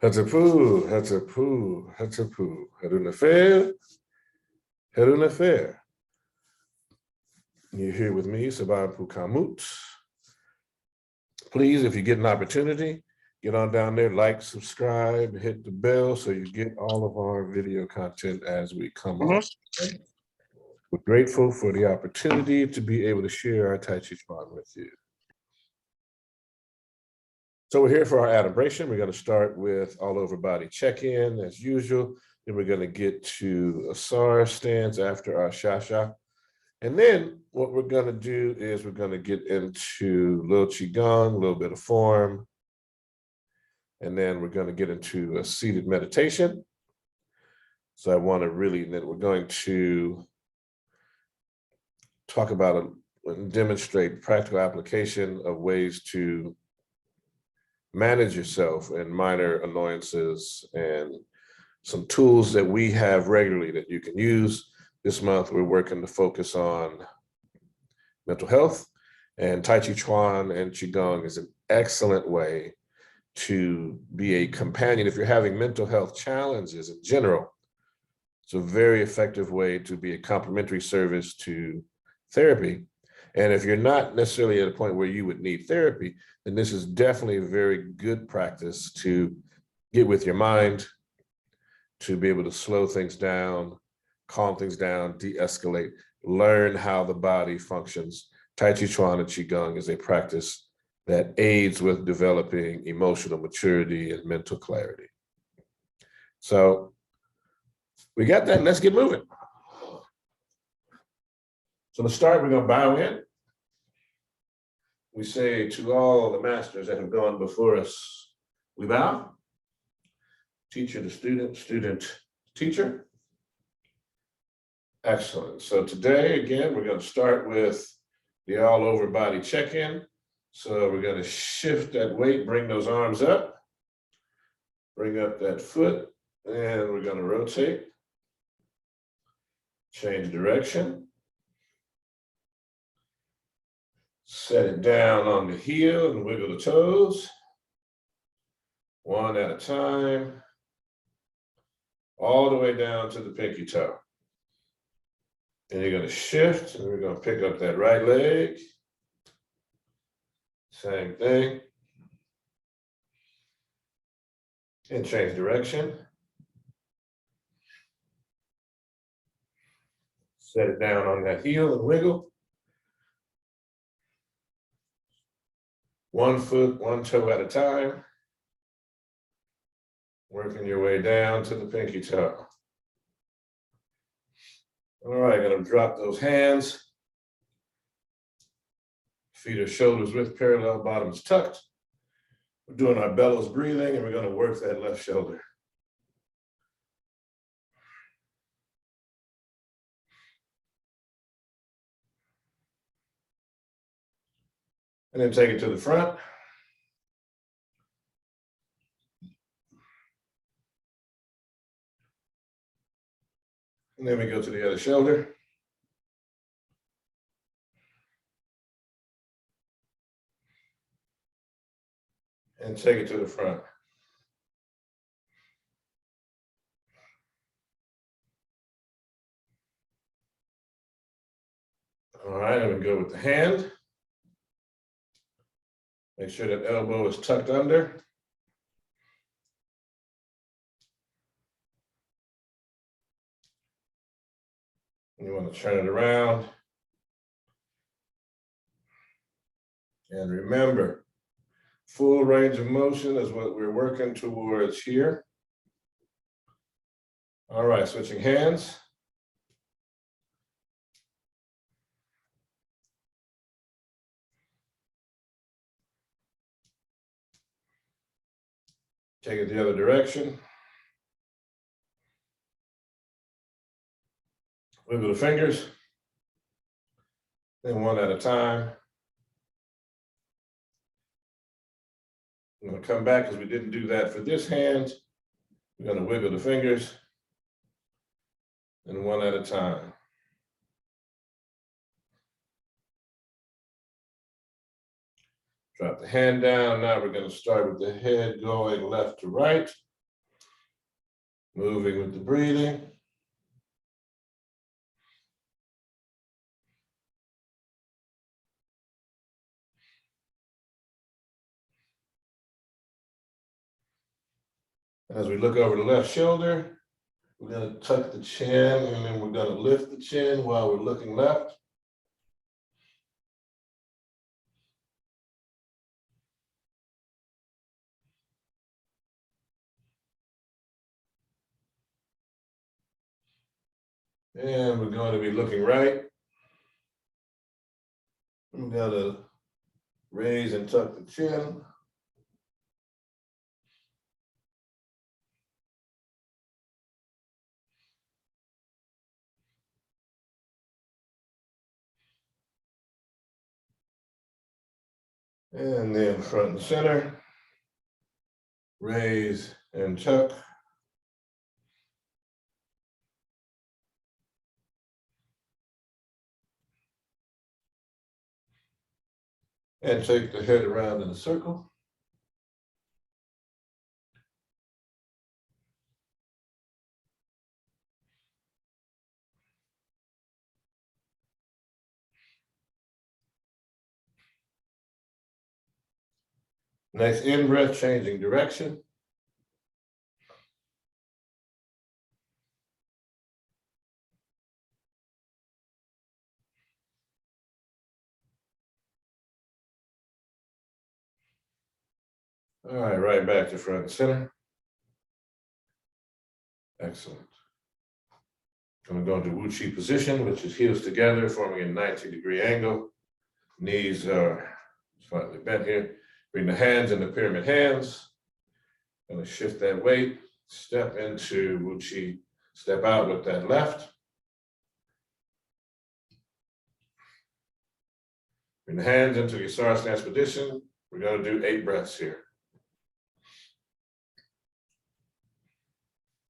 Hatapu, hatapu, hatapu. Harunafir, harunafir. You're here with me, Sabapu Kamut. Please, if you get an opportunity, get on down there, like, subscribe, hit the bell so you get all of our video content as we come on. We're grateful for the opportunity to be able to share our Tai Chi Chuan with you. So we're here for our adumbration. We're going to start with all over body check-in as usual. Then we're going to get to Asar Stance after our Shiasha. And then what we're going to do is we're going to get into a little Qigong, a little bit of form. And then we're going to get into a seated meditation. So I want to really, then we're going to talk about and demonstrate practical application of ways to manage yourself and minor annoyances and some tools that we have regularly that you can use. This month, we're working to focus on mental health, and Tai Chi Chuan and Qigong is an excellent way to be a companion. If you're having mental health challenges in general, it's a very effective way to be a complementary service to therapy. And if you're not necessarily at a point where you would need therapy, then this is definitely a very good practice to get with your mind, to be able to slow things down, calm things down, de-escalate, learn how the body functions. Tai Chi Chuan and Qigong is a practice that aids with developing emotional maturity and mental clarity. So we got that, let's get moving. So to start, we're going to bow in. We say to all the masters that have gone before us, we bow. Teacher to student, student to teacher. Excellent. So today, again, we're going to start with the all over body check-in. So we're going to shift that weight, bring those arms up, bring up that foot, and we're going to rotate, change direction. Set it down on the heel and wiggle the toes. One at a time. All the way down to the pinky toe. And you're going to shift, and we're going to pick up that right leg. Same thing. And change direction. Set it down on that heel and wiggle. One foot, one toe at a time. Working your way down to the pinky toe. All right, gonna drop those hands. Feet or shoulders width parallel, bottoms tucked. We're doing our bellows breathing, and we're gonna work that left shoulder. And then take it to the front. And then we go to the other shoulder. And take it to the front. All right, and we go with the hand. Make sure that elbow is tucked under. And you want to turn it around. And remember, full range of motion is what we're working towards here. All right, switching hands. Take it the other direction. Wiggle the fingers. Then one at a time. I'm going to come back because we didn't do that for this hand. We're going to wiggle the fingers. And one at a time. Drop the hand down. Now we're going to start with the head going left to right. Moving with the breathing. As we look over the left shoulder, we're going to tuck the chin, and then we're going to lift the chin while we're looking left. And we're going to be looking right. We're going to raise and tuck the chin. And then front and center. Raise and tuck. And take the head around in a circle. Next in breath, changing direction. All right, right back to front and center. Excellent. I'm going to Wu Chi position, which is heels together, forming a 90-degree angle. Knees are slightly bent here. Bring the hands in the pyramid hands. Going to shift that weight. Step into Wu Chi. Step out with that left. Bring the hands into the Asar Stance position. We're going to do 8 breaths here.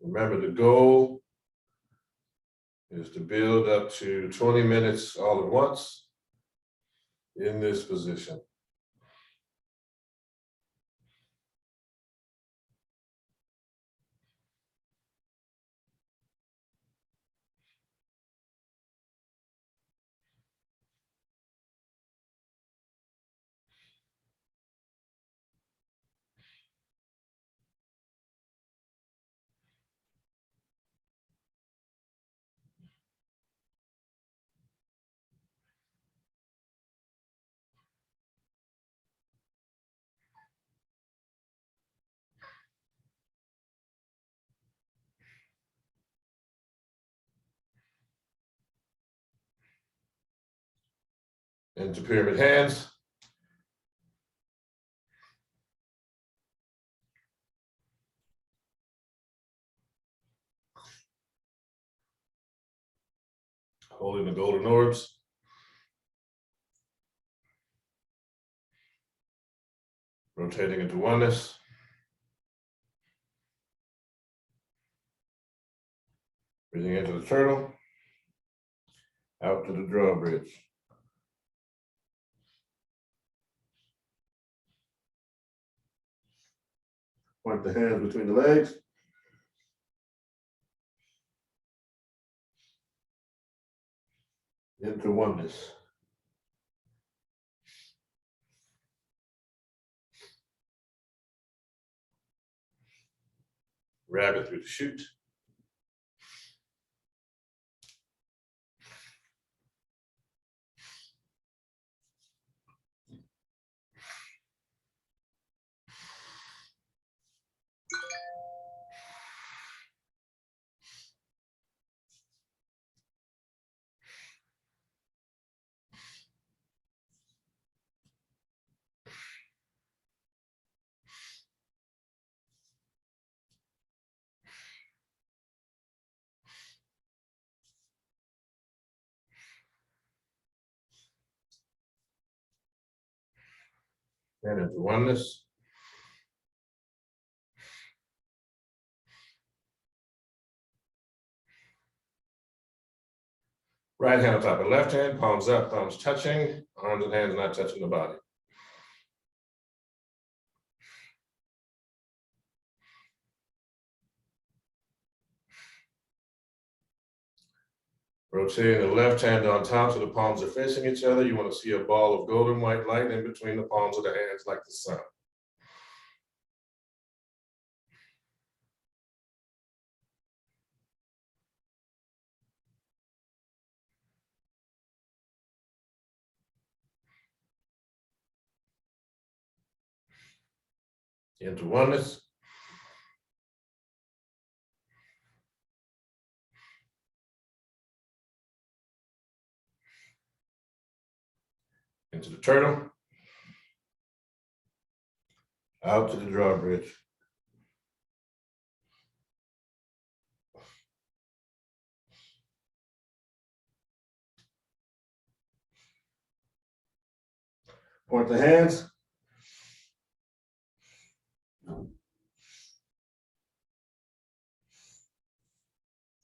Remember, the goal is to build up to 20 minutes all at once in this position. Into pyramid hands. Holding the golden orbs. Rotating into oneness. Breathing into the turtle. Out to the drawbridge. Point the hands between the legs. Into oneness. Rabbit through the chute. And into oneness. Right hand on top of left hand, palms up, thumbs touching, arms and hands not touching the body. Rotating the left hand on top so the palms are facing each other. You want to see a ball of golden white light in between the palms of the hands like the sun. Into oneness. Into the turtle. Out to the drawbridge. Point the hands.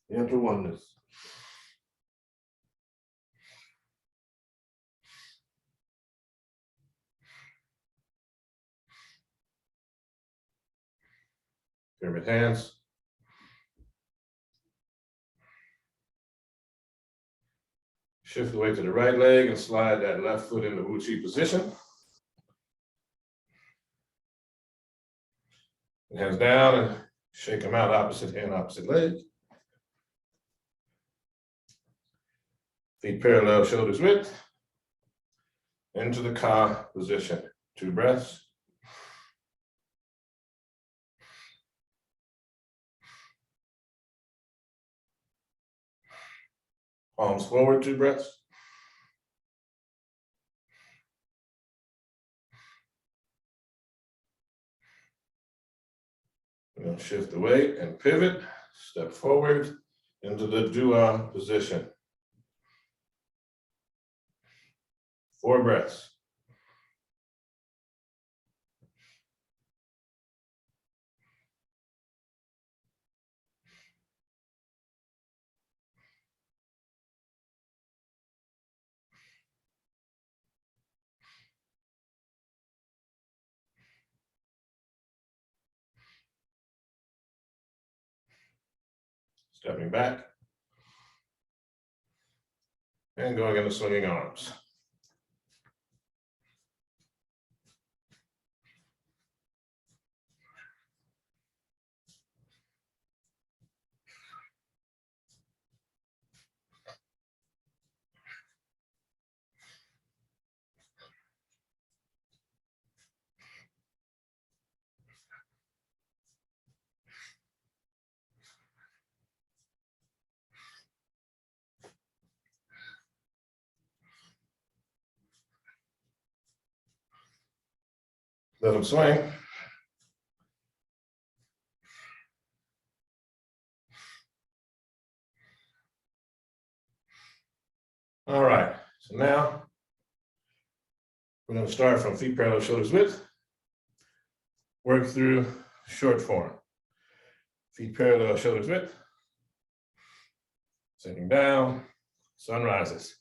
Into oneness. Pyramid hands. Shift the weight to the right leg and slide that left foot into Wu Chi position. Hands down and shake them out, opposite hand, opposite leg. Feet parallel, shoulders width. Into the Ka position. 2 breaths. Palms forward, 2 breaths. We're going to shift the weight and pivot, step forward into the Dua position. 4 breaths. Stepping back. And going into swinging arms. Let them swing. All right, so now we're going to start from feet parallel, shoulders width. Work through short form. Feet parallel, shoulders width. Sitting down, sun rises.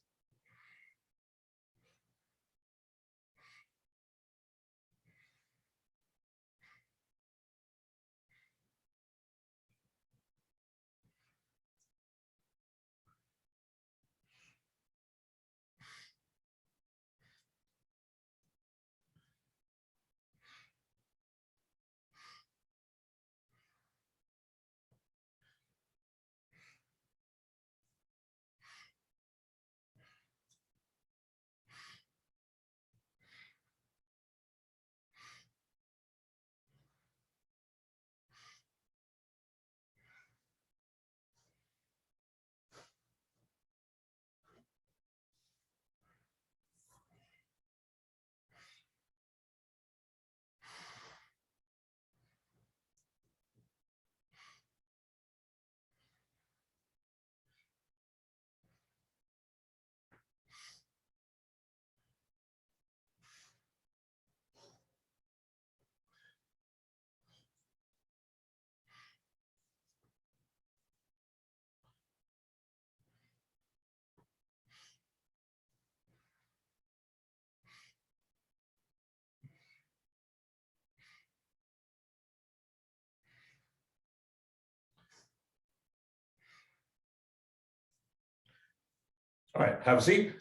All right, have a seat.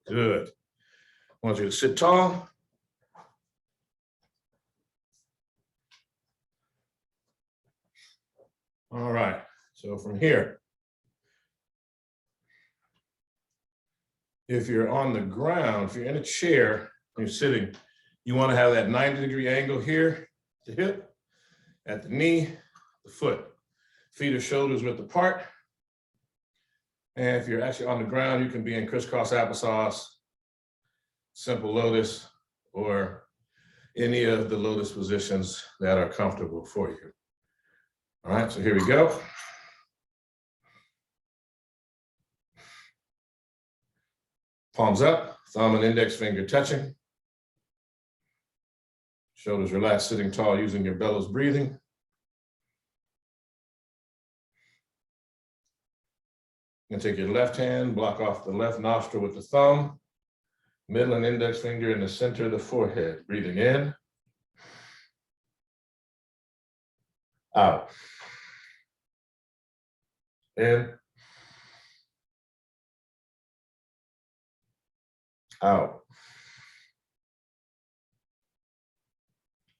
Good. I want you to sit tall. All right, so from here, if you're on the ground, if you're in a chair, you're sitting, you want to have that 90-degree angle here, the hip, at the knee, the foot. Feet or shoulders width apart. And if you're actually on the ground, you can be in crisscross applesauce, simple lotus, or any of the lotus positions that are comfortable for you. All right, so here we go. Palms up, thumb and index finger touching. Shoulders relaxed, sitting tall, using your bellows breathing. And take your left hand, block off the left nostril with the thumb, middle and index finger in the center of the forehead. Breathing in, out, in, out,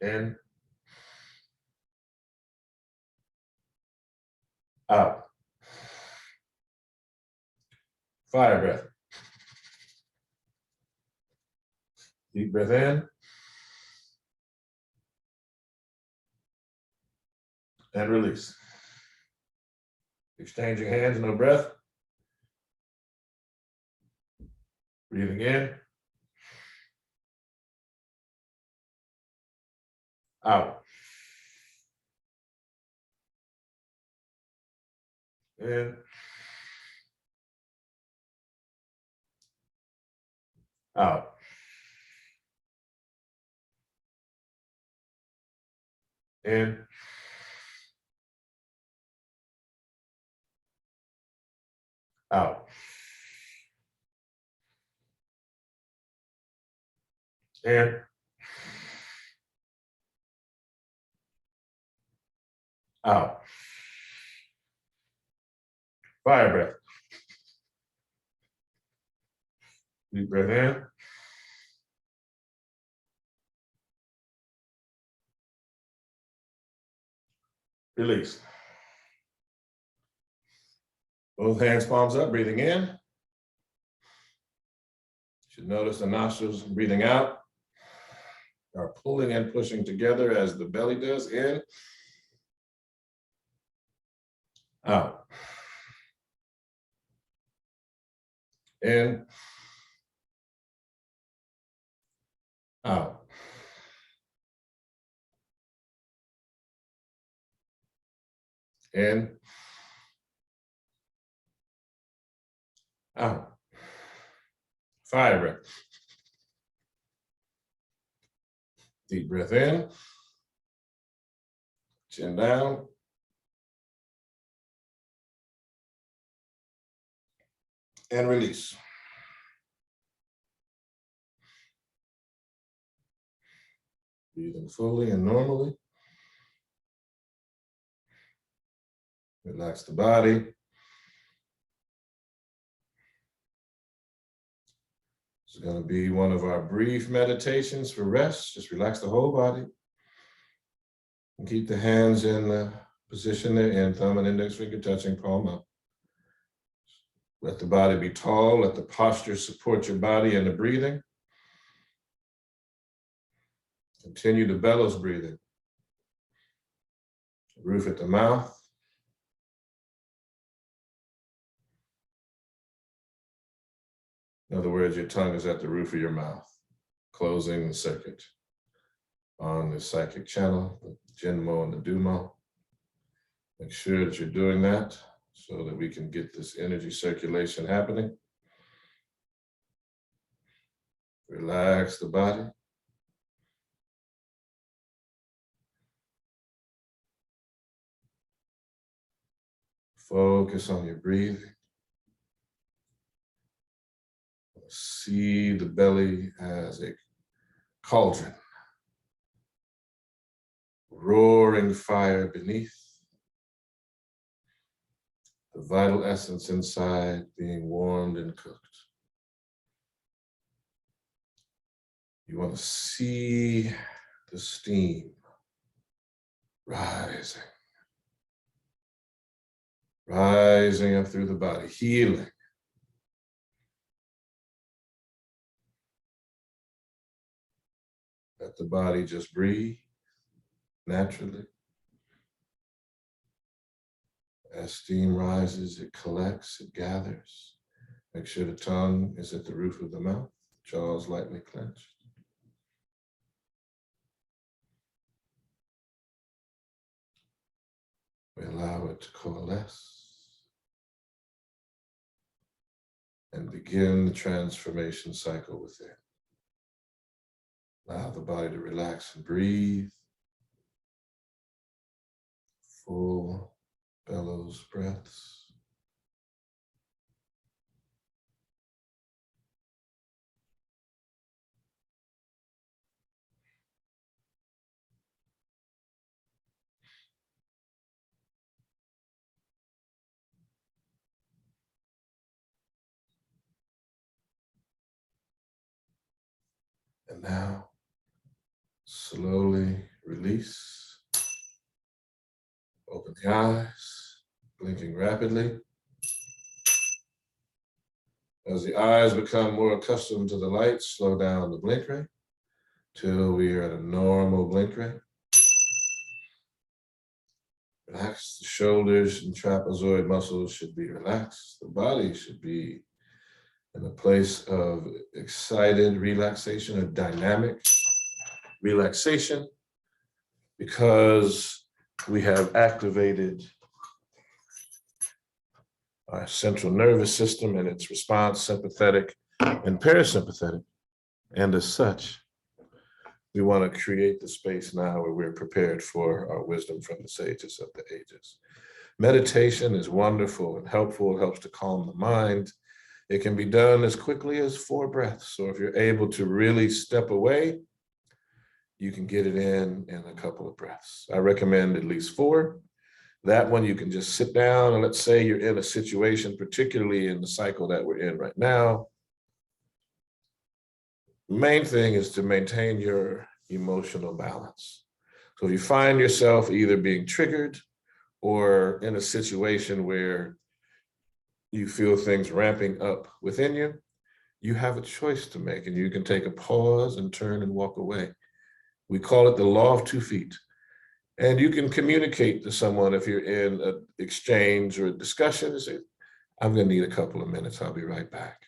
in, out. Fire breath. Deep breath in. And release. Exchanging hands, no breath. Breathing in. Out. In. Out. In. Out. In. Out. Fire breath. Deep breath in. Release. Both hands palms up, breathing in. You should notice the nostrils breathing out are pulling and pushing together as the belly does. In. Out. In. Out. In. Out. Fire breath. Deep breath in. Chin down. And release. Breathing fully and normally. Relax the body. This is going to be one of our brief meditations for rest. Just relax the whole body. And keep the hands in the position they're in, thumb and index finger touching, palm up. Let the body be tall. Let the posture support your body and the breathing. Continue the bellows breathing. Roof at the mouth. In other words, your tongue is at the roof of your mouth, closing the circuit on the psychic channel, the Jinmo and the Dumo. Make sure that you're doing that so that we can get this energy circulation happening. Relax the body. Focus on your breathing. See the belly as a cauldron. Roaring fire beneath. the vital essence inside being warmed and cooked. You want to see the steam rising, rising up through the body, healing. Let the body just breathe naturally. As steam rises, it collects, it gathers. Make sure the tongue is at the roof of the mouth, jaws lightly clenched. We allow it to coalesce and begin the transformation cycle within. Allow the body to relax and breathe. Full bellows breaths. And now, slowly release. Open the eyes, blinking rapidly. As the eyes become more accustomed to the light, slow down the blink rate till we are at a normal blink rate. Relax the shoulders and trapezoid muscles should be relaxed. The body should be in a place of excited relaxation, or dynamic relaxation, because we have activated our central nervous system and its response, sympathetic and parasympathetic. And as such, we want to create the space now where we're prepared for our wisdom from the sages of the ages. Meditation is wonderful and helpful. It helps to calm the mind. It can be done as quickly as 4 breaths. So if you're able to really step away, you can get it in a couple of breaths. I recommend at least 4. That one you can just sit down, and let's say you're in a situation, particularly in the cycle that we're in right now. The main thing is to maintain your emotional balance. So if you find yourself either being triggered or in a situation where you feel things ramping up within you, you have a choice to make, and you can take a pause and turn and walk away. We call it the law of 2 feet. And you can communicate to someone if you're in an exchange or a discussion and say, I'm going to need a couple of minutes. I'll be right back.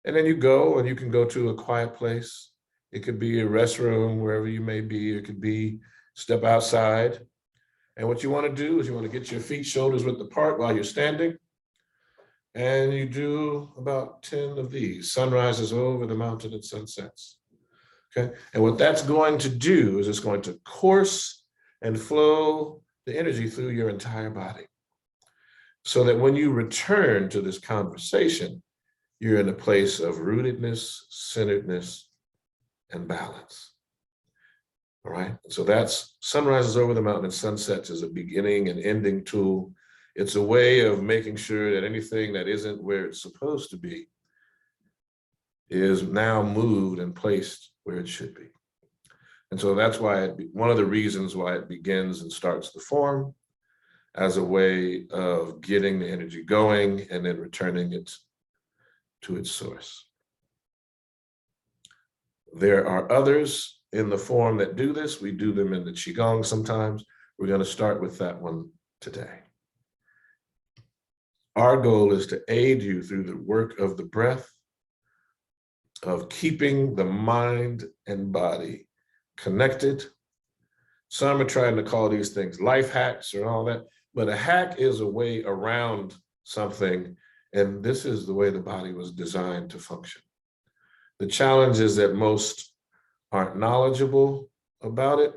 And then you go, and you can go to a quiet place. It could be a restroom, wherever you may be. It could be step outside. And what you want to do is you want to get your feet, shoulders width apart while you're standing. And you do about 10 of these. Sunrises over the mountain and sunsets. Okay. And what that's going to do is it's going to course and flow the energy through your entire body, so that when you return to this conversation, you're in a place of rootedness, centeredness, and balance. All right. So that's sunrises over the mountain and sunsets is a beginning and ending tool. It's a way of making sure that anything that isn't where it's supposed to be is now moved and placed where it should be. And so that's why one of the reasons why it begins and starts the form, as a way of getting the energy going and then returning it to its source. There are others in the form that do this. We do them in the Qigong sometimes. We're going to start with that one today. Our goal is to aid you through the work of the breath, of keeping the mind and body connected. Some are trying to call these things life hacks or all that, but a hack is a way around something, and this is the way the body was designed to function. The challenge is that most aren't knowledgeable about it,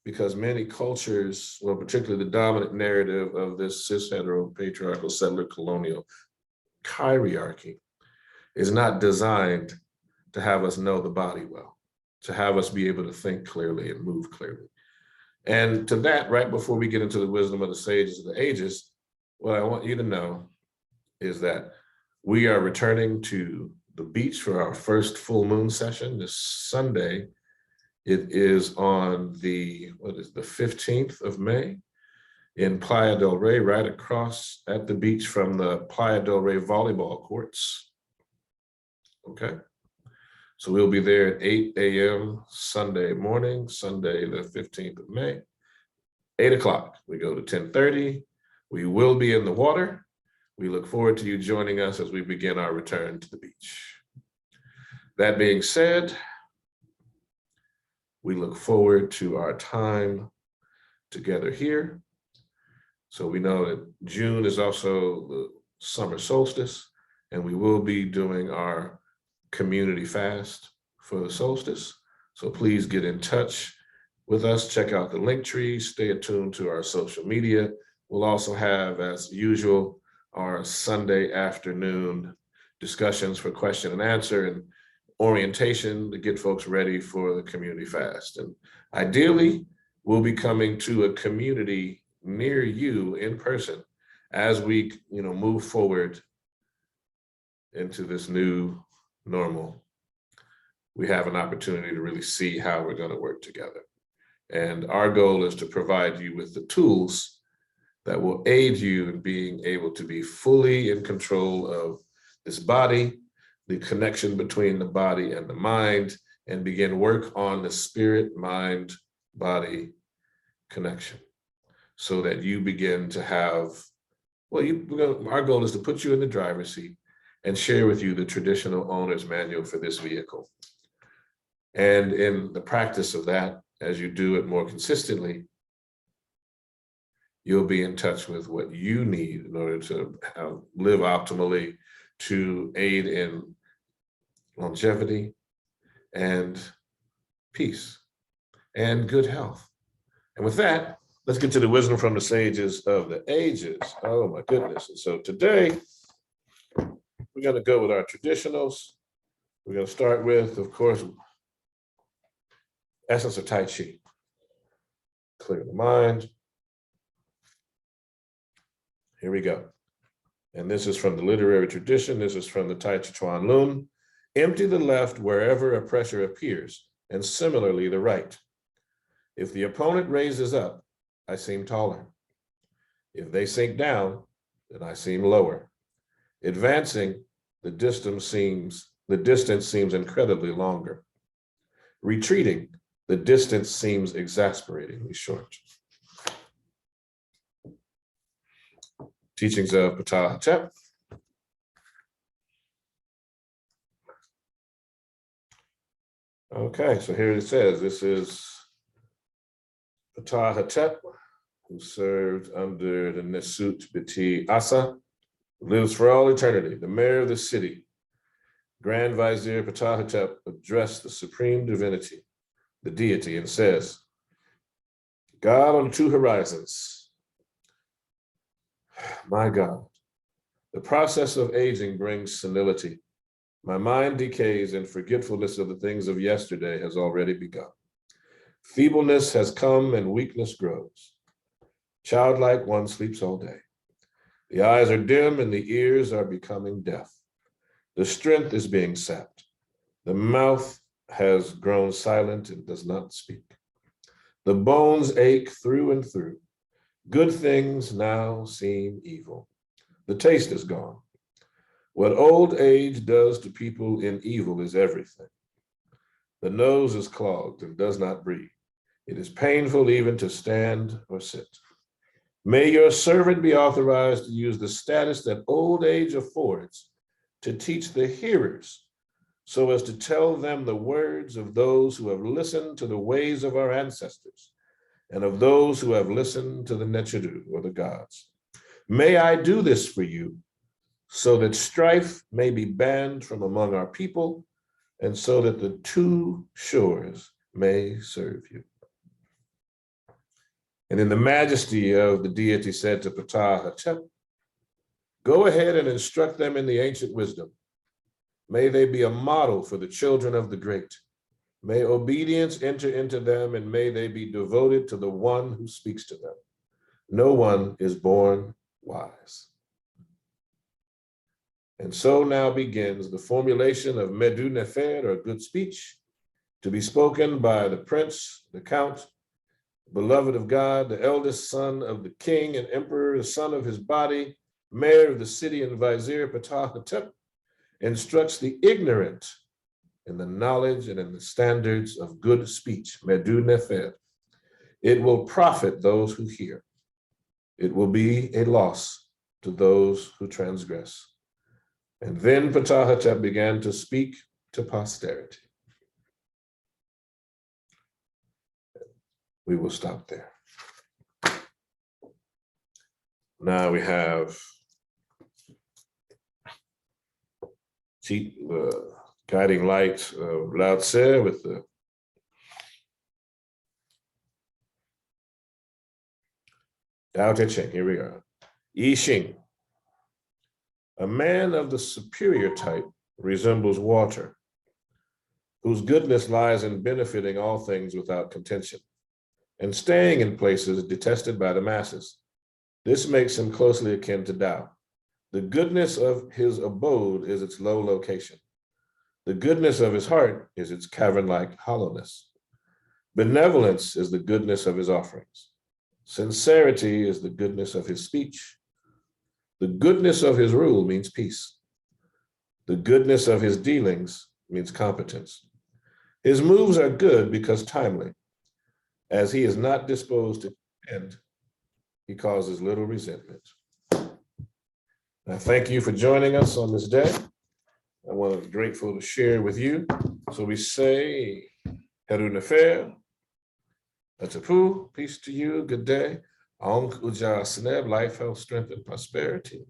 because many cultures, well, particularly the dominant narrative of this cis-hetero patriarchal settler colonial hierarchy, is not designed to have us know the body well, to have us be able to think clearly and move clearly. And to that, right before we get into the wisdom of the sages of the ages, what I want you to know is that we are returning to the beach for our first full moon session this Sunday. It is on the 15th of May in Playa del Rey, right across at the beach from the Playa del Rey volleyball courts. Okay. So we'll be there at 8 a.m. Sunday morning, Sunday the 15th of May, 8 o'clock. We go to 10:30. We will be in the water. We look forward to you joining us as we begin our return to the beach. That being said, we look forward to our time together here. So we know that June is also the summer solstice, and we will be doing our community fast for the solstice. So please get in touch with us. Check out the link tree. Stay attuned to our social media. We'll also have, as usual, our Sunday afternoon discussions for question and answer and orientation to get folks ready for the community fast. And ideally, we'll be coming to a community near you in person as we move forward into this new normal. We have an opportunity to really see how we're going to work together. And our goal is to provide you with the tools that will aid you in being able to be fully in control of this body, the connection between the body and the mind, and begin work on the spirit, mind, body connection so that you begin to have, our goal is to put you in the driver's seat and share with you the traditional owner's manual for this vehicle. And in the practice of that, as you do it more consistently, you'll be in touch with what you need in order to live optimally, to aid in longevity and peace and good health. And with that, let's get to the wisdom from the sages of the ages. Oh my goodness. And so today, we're going to go with our traditionals. We're going to start with, of course, essence of Tai Chi. Clear the mind. Here we go. And this is from the literary tradition. This is from the Tai Chi Chuan Lun. Empty the left wherever a pressure appears, and similarly the right. If the opponent raises up, I seem taller. If they sink down, then I seem lower. Advancing, the distance seems incredibly longer. Retreating, the distance seems exasperatingly short. Teachings of Ptah Hotep. Okay, so here it says, this is Ptah Hotep, who served under the Nesut Biti Asa, lives for all eternity, the mayor of the city. Grand Vizier Ptah Hotep addressed the supreme divinity, the deity, and says, God on two horizons. My God, the process of aging brings senility. My mind decays and forgetfulness of the things of yesterday has already begun. Feebleness has come and weakness grows. Childlike one sleeps all day. The eyes are dim and the ears are becoming deaf. The strength is being sapped. The mouth has grown silent and does not speak. The bones ache through and through. Good things now seem evil. The taste is gone. What old age does to people in evil is everything. The nose is clogged and does not breathe. It is painful even to stand or sit. May your servant be authorized to use the status that old age affords to teach the hearers so as to tell them the words of those who have listened to the ways of our ancestors and of those who have listened to the Nechedu, or the gods. May I do this for you so that strife may be banned from among our people and so that the two shores may serve you. And in the majesty of the deity said to Ptah Hotep, go ahead and instruct them in the ancient wisdom. May they be a model for the children of the great. May obedience enter into them and may they be devoted to the one who speaks to them. No one is born wise. And so now begins the formulation of Medu Nefer, or good speech, to be spoken by the prince, the count, beloved of God, the eldest son of the king and emperor, the son of his body, mayor of the city and vizier, Ptah Hotep, instructs the ignorant in the knowledge and in the standards of good speech, Medu Nefer. It will profit those who hear. It will be a loss to those who transgress. And then Ptah Hotep began to speak to posterity. We will stop there. Now we have guiding light of Lao Tse with the Tao Te Ching. Here we are. I Ching. A man of the superior type resembles water, whose goodness lies in benefiting all things without contention, and staying in places detested by the masses. This makes him closely akin to Tao. The goodness of his abode is its low location. The goodness of his heart is its cavern-like hollowness. Benevolence is the goodness of his offerings. Sincerity is the goodness of his speech. The goodness of his rule means peace. The goodness of his dealings means competence. His moves are good because timely. As he is not disposed to end, he causes little resentment. I thank you for joining us on this day. I want to be grateful to share with you. So we say, Heru Nefer, Atapu, peace to you, good day. Aum Uja Seneb, life, health, strength, and prosperity.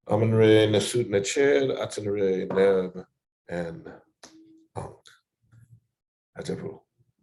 Amanre Nasut Neched, Atanre Neb, and Atapu.